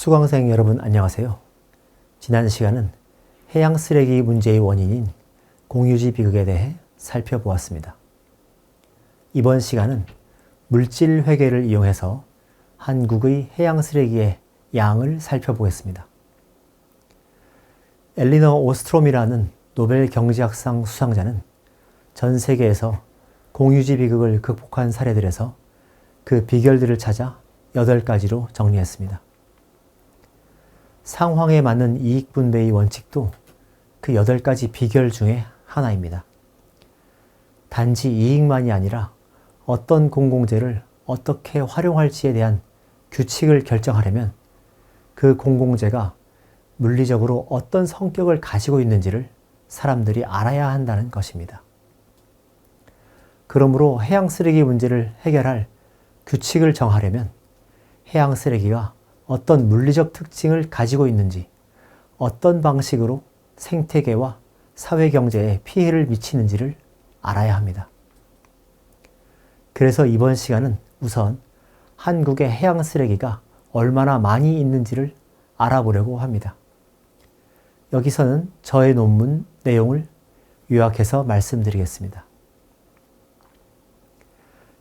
수강생 여러분 안녕하세요. 지난 시간은 해양 쓰레기 문제의 원인인 공유지 비극에 대해 살펴보았습니다. 이번 시간은 물질 회계를 이용해서 한국의 해양 쓰레기의 양을 살펴보겠습니다. 엘리너 오스트롬이라는 노벨 경제학상 수상자는 전 세계에서 공유지 비극을 극복한 사례들에서 그 비결들을 찾아 8가지로 정리했습니다. 상황에 맞는 이익 분배의 원칙도 그 8가지 비결 중에 하나입니다. 단지 이익만이 아니라 어떤 공공재를 어떻게 활용할지에 대한 규칙을 결정하려면 그 공공재가 물리적으로 어떤 성격을 가지고 있는지를 사람들이 알아야 한다는 것입니다. 그러므로 해양 쓰레기 문제를 해결할 규칙을 정하려면 해양 쓰레기가 어떤 물리적 특징을 가지고 있는지, 어떤 방식으로 생태계와 사회경제에 피해를 미치는지를 알아야 합니다. 그래서 이번 시간은 우선 한국의 해양 쓰레기가 얼마나 많이 있는지를 알아보려고 합니다. 여기서는 저의 논문 내용을 요약해서 말씀드리겠습니다.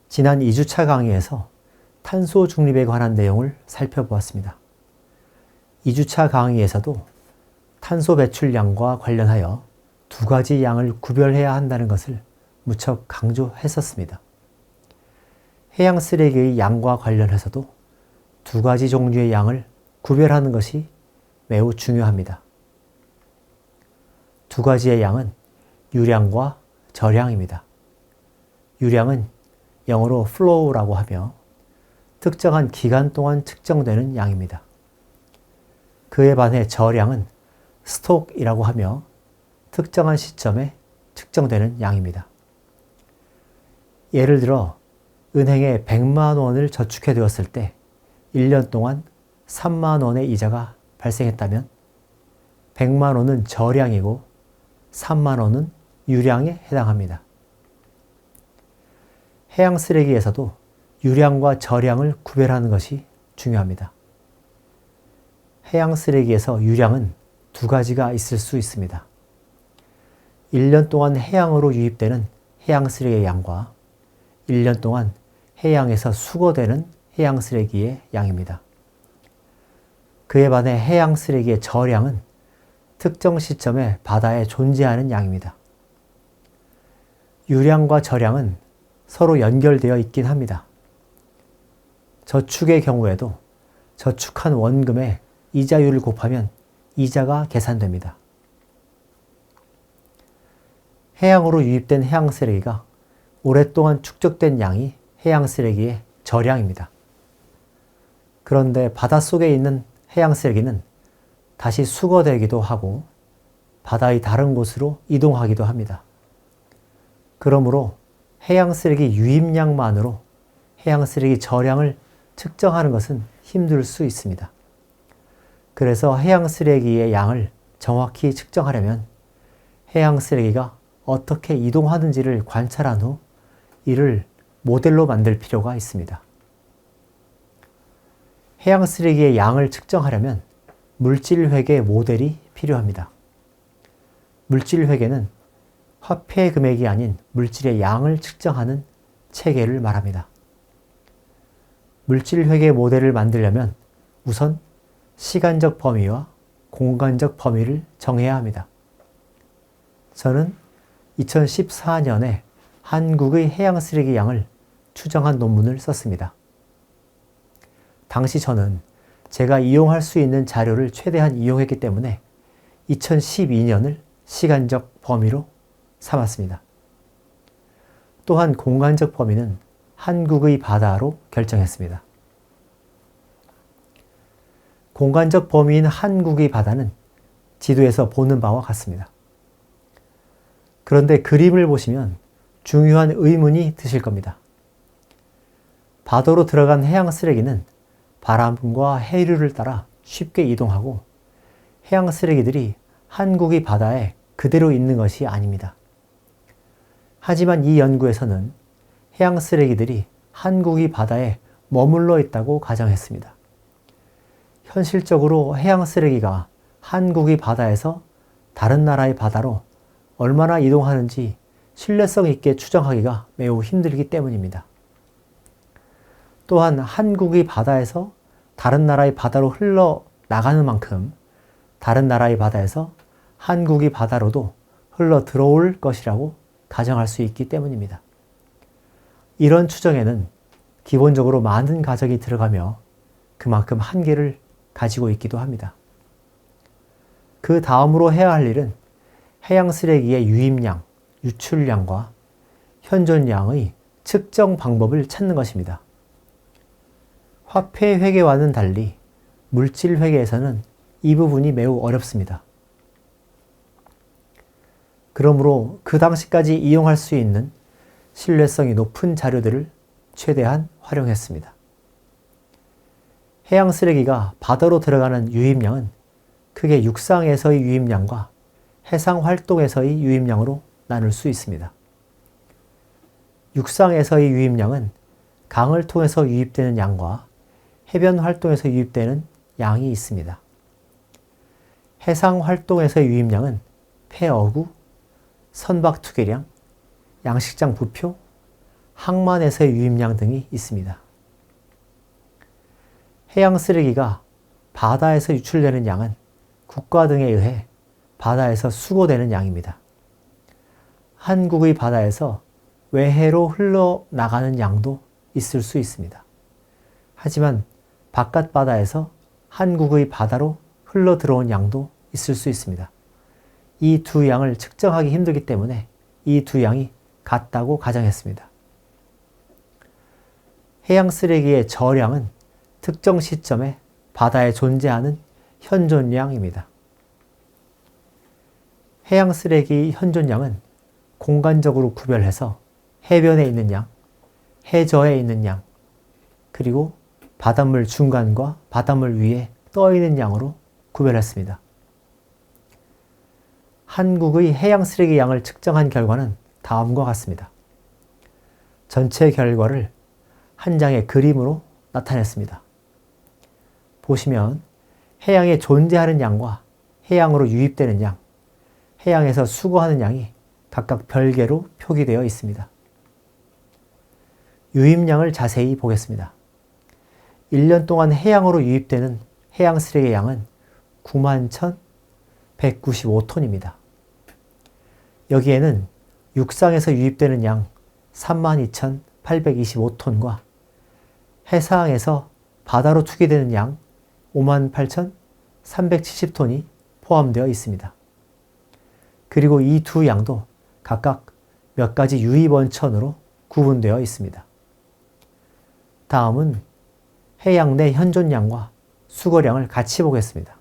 지난 2주차 강의에서 탄소 중립에 관한 내용을 살펴보았습니다. 2주차 강의에서도 탄소 배출량과 관련하여 2가지 양을 구별해야 한다는 것을 무척 강조했었습니다. 해양 쓰레기의 양과 관련해서도 2가지 종류의 양을 구별하는 것이 매우 중요합니다. 2가지의 양은 유량과 저량입니다. 유량은 영어로 flow라고 하며 특정한 기간 동안 측정되는 양입니다. 그에 반해 저량은 스톡이라고 하며 특정한 시점에 측정되는 양입니다. 예를 들어 은행에 100만 원을 저축해 두었을 때 1년 동안 3만 원의 이자가 발생했다면 100만 원은 저량이고 3만 원은 유량에 해당합니다. 해양 쓰레기에서도 유량과 저량을 구별하는 것이 중요합니다. 해양 쓰레기에서 유량은 2가지가 있을 수 있습니다. 1년 동안 해양으로 유입되는 해양 쓰레기의 양과 1년 동안 해양에서 수거되는 해양 쓰레기의 양입니다. 그에 반해 해양 쓰레기의 저량은 특정 시점에 바다에 존재하는 양입니다. 유량과 저량은 서로 연결되어 있긴 합니다. 저축의 경우에도 저축한 원금의 이자율을 곱하면 이자가 계산됩니다. 해양으로 유입된 해양 쓰레기가 오랫동안 축적된 양이 해양 쓰레기의 저량입니다. 그런데 바닷속에 있는 해양 쓰레기는 다시 수거되기도 하고 바다의 다른 곳으로 이동하기도 합니다. 그러므로 해양 쓰레기 유입량만으로 해양 쓰레기 저량을 측정하는 것은 힘들 수 있습니다. 그래서 해양 쓰레기의 양을 정확히 측정하려면 해양 쓰레기가 어떻게 이동하는지를 관찰한 후 이를 모델로 만들 필요가 있습니다. 해양 쓰레기의 양을 측정하려면 물질 회계 모델이 필요합니다. 물질 회계는 화폐 금액이 아닌 물질의 양을 측정하는 체계를 말합니다. 물질 회계 모델을 만들려면 우선 시간적 범위와 공간적 범위를 정해야 합니다. 저는 2014년에 한국의 해양 쓰레기 양을 추정한 논문을 썼습니다. 당시 저는 제가 이용할 수 있는 자료를 최대한 이용했기 때문에 2012년을 시간적 범위로 삼았습니다. 또한 공간적 범위는 한국의 바다로 결정했습니다. 공간적 범위인 한국의 바다는 지도에서 보는 바와 같습니다. 그런데 그림을 보시면 중요한 의문이 드실 겁니다. 바다로 들어간 해양 쓰레기는 바람과 해류를 따라 쉽게 이동하고 해양 쓰레기들이 한국의 바다에 그대로 있는 것이 아닙니다. 하지만 이 연구에서는 해양 쓰레기들이 한국의 바다에 머물러 있다고 가정했습니다. 현실적으로 해양 쓰레기가 한국의 바다에서 다른 나라의 바다로 얼마나 이동하는지 신뢰성 있게 추정하기가 매우 힘들기 때문입니다. 또한 한국의 바다에서 다른 나라의 바다로 흘러나가는 만큼 다른 나라의 바다에서 한국의 바다로도 흘러 들어올 것이라고 가정할 수 있기 때문입니다. 이런 추정에는 기본적으로 많은 가정이 들어가며 그만큼 한계를 가지고 있기도 합니다. 그 다음으로 해야 할 일은 해양 쓰레기의 유입량, 유출량과 현존량의 측정 방법을 찾는 것입니다. 화폐 회계와는 달리 물질 회계에서는 이 부분이 매우 어렵습니다. 그러므로 그 당시까지 이용할 수 있는 신뢰성이 높은 자료들을 최대한 활용했습니다. 해양 쓰레기가 바다로 들어가는 유입량은 크게 육상에서의 유입량과 해상 활동에서의 유입량으로 나눌 수 있습니다. 육상에서의 유입량은 강을 통해서 유입되는 양과 해변 활동에서 유입되는 양이 있습니다. 해상 활동에서의 유입량은 폐어구, 선박 투기량, 양식장 부표, 항만에서의 유입량 등이 있습니다. 해양 쓰레기가 바다에서 유출되는 양은 국가 등에 의해 바다에서 수거되는 양입니다. 한국의 바다에서 외해로 흘러나가는 양도 있을 수 있습니다. 하지만 바깥 바다에서 한국의 바다로 흘러 들어온 양도 있을 수 있습니다. 이 두 양을 측정하기 힘들기 때문에 이 두 양이 같다고 가정했습니다. 해양 쓰레기의 저량은 특정 시점에 바다에 존재하는 현존량입니다. 해양 쓰레기 현존량은 공간적으로 구별해서 해변에 있는 양, 해저에 있는 양, 그리고 바닷물 중간과 바닷물 위에 떠 있는 양으로 구별했습니다. 한국의 해양 쓰레기 양을 측정한 결과는 다음과 같습니다. 전체 결과를 한 장의 그림으로 나타냈습니다. 보시면 해양에 존재하는 양과 해양으로 유입되는 양, 해양에서 수거하는 양이 각각 별개로 표기되어 있습니다. 유입량을 자세히 보겠습니다. 1년 동안 해양으로 유입되는 해양 쓰레기 양은 91,195톤입니다. 여기에는 육상에서 유입되는 양 32,825톤과 해상에서 바다로 투기되는 양 58,370톤이 포함되어 있습니다. 그리고 이 두 양도 각각 몇 가지 유입 원천으로 구분되어 있습니다. 다음은 해양 내 현존량과 수거량을 같이 보겠습니다.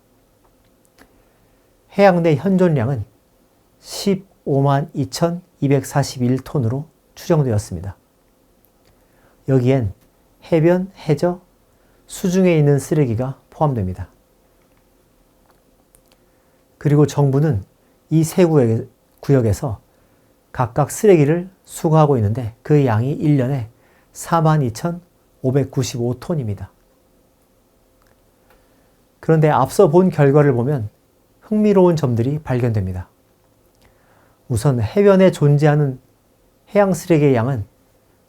해양 내 현존량은 152,241톤으로 추정되었습니다. 여기엔 해변, 해저, 수중에 있는 쓰레기가 포함됩니다. 그리고 정부는 이 세 구역에서 각각 쓰레기를 수거하고 있는데 그 양이 1년에 42,595톤입니다. 그런데 앞서 본 결과를 보면 흥미로운 점들이 발견됩니다. 우선 해변에 존재하는 해양 쓰레기의 양은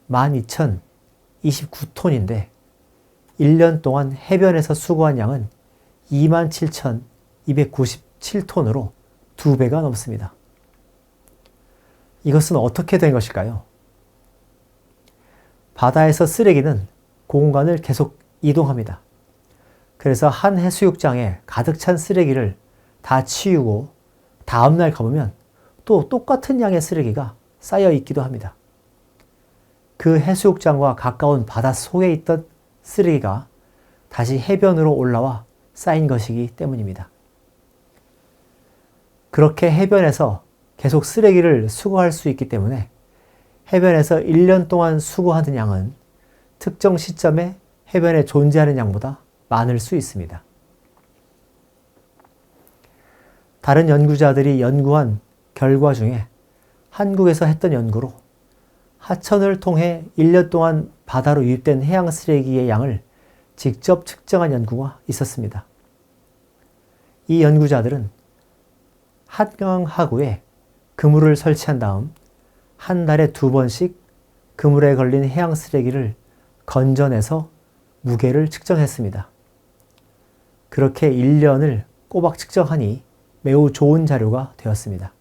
12,029톤인데 1년 동안 해변에서 수거한 양은 27,297톤으로 2배가 넘습니다. 이것은 어떻게 된 것일까요? 바다에서 쓰레기는 공간을 계속 이동합니다. 그래서 한 해수욕장에 가득 찬 쓰레기를 다 치우고 다음날 가보면 또 똑같은 양의 쓰레기가 쌓여 있기도 합니다. 그 해수욕장과 가까운 바다 속에 있던 쓰레기가 다시 해변으로 올라와 쌓인 것이기 때문입니다. 그렇게 해변에서 계속 쓰레기를 수거할 수 있기 때문에 해변에서 1년 동안 수거하는 양은 특정 시점에 해변에 존재하는 양보다 많을 수 있습니다. 다른 연구자들이 연구한 결과 중에 한국에서 했던 연구로 하천을 통해 1년 동안 바다로 유입된 해양 쓰레기의 양을 직접 측정한 연구가 있었습니다. 이 연구자들은 한강 하구에 그물을 설치한 다음 한 달에 2번씩 그물에 걸린 해양 쓰레기를 건져내서 무게를 측정했습니다. 그렇게 1년을 꼬박 측정하니 매우 좋은 자료가 되었습니다.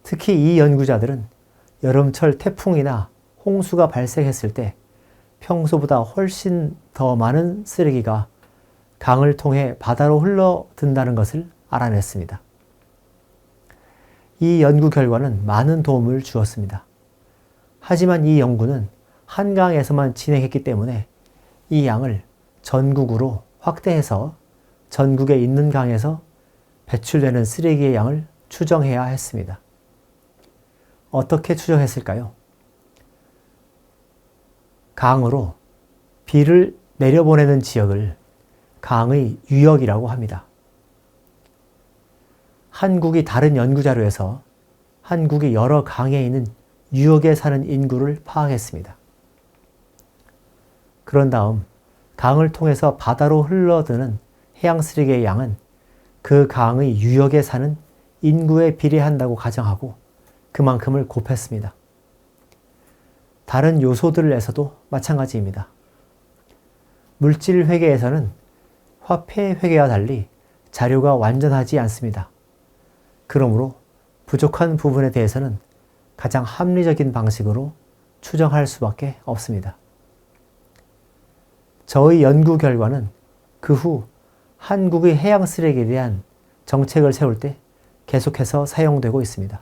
특히 이 연구자들은 여름철 태풍이나 홍수가 발생했을 때 평소보다 훨씬 더 많은 쓰레기가 강을 통해 바다로 흘러든다는 것을 알아냈습니다. 이 연구 결과는 많은 도움을 주었습니다. 하지만 이 연구는 한강에서만 진행했기 때문에 이 양을 전국으로 확대해서 전국에 있는 강에서 배출되는 쓰레기의 양을 추정해야 했습니다. 어떻게 추정했을까요? 강으로 비를 내려보내는 지역을 강의 유역이라고 합니다. 한국이 다른 연구 자료에서 한국이 여러 강에 있는 유역에 사는 인구를 파악했습니다. 그런 다음 강을 통해서 바다로 흘러드는 해양 쓰레기의 양은 그 강의 유역에 사는 인구에 비례한다고 가정하고 그만큼을 곱했습니다. 다른 요소들에서도 마찬가지입니다. 물질 회계에서는 화폐 회계와 달리 자료가 완전하지 않습니다. 그러므로 부족한 부분에 대해서는 가장 합리적인 방식으로 추정할 수밖에 없습니다. 저의 연구 결과는 그 후 한국의 해양 쓰레기에 대한 정책을 세울 때 계속해서 사용되고 있습니다.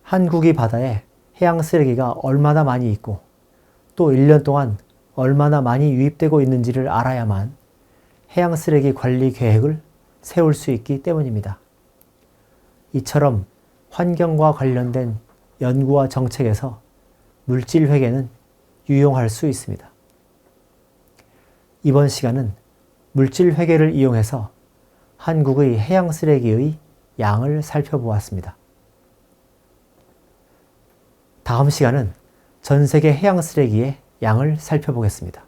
한국이 바다에 해양 쓰레기가 얼마나 많이 있고 또 1년 동안 얼마나 많이 유입되고 있는지를 알아야만 해양 쓰레기 관리 계획을 세울 수 있기 때문입니다. 이처럼 환경과 관련된 연구와 정책에서 물질 회계는 유용할 수 있습니다. 이번 시간은 물질 회계를 이용해서 한국의 해양 쓰레기의 양을 살펴보았습니다. 다음 시간은 전 세계 해양 쓰레기의 양을 살펴보겠습니다.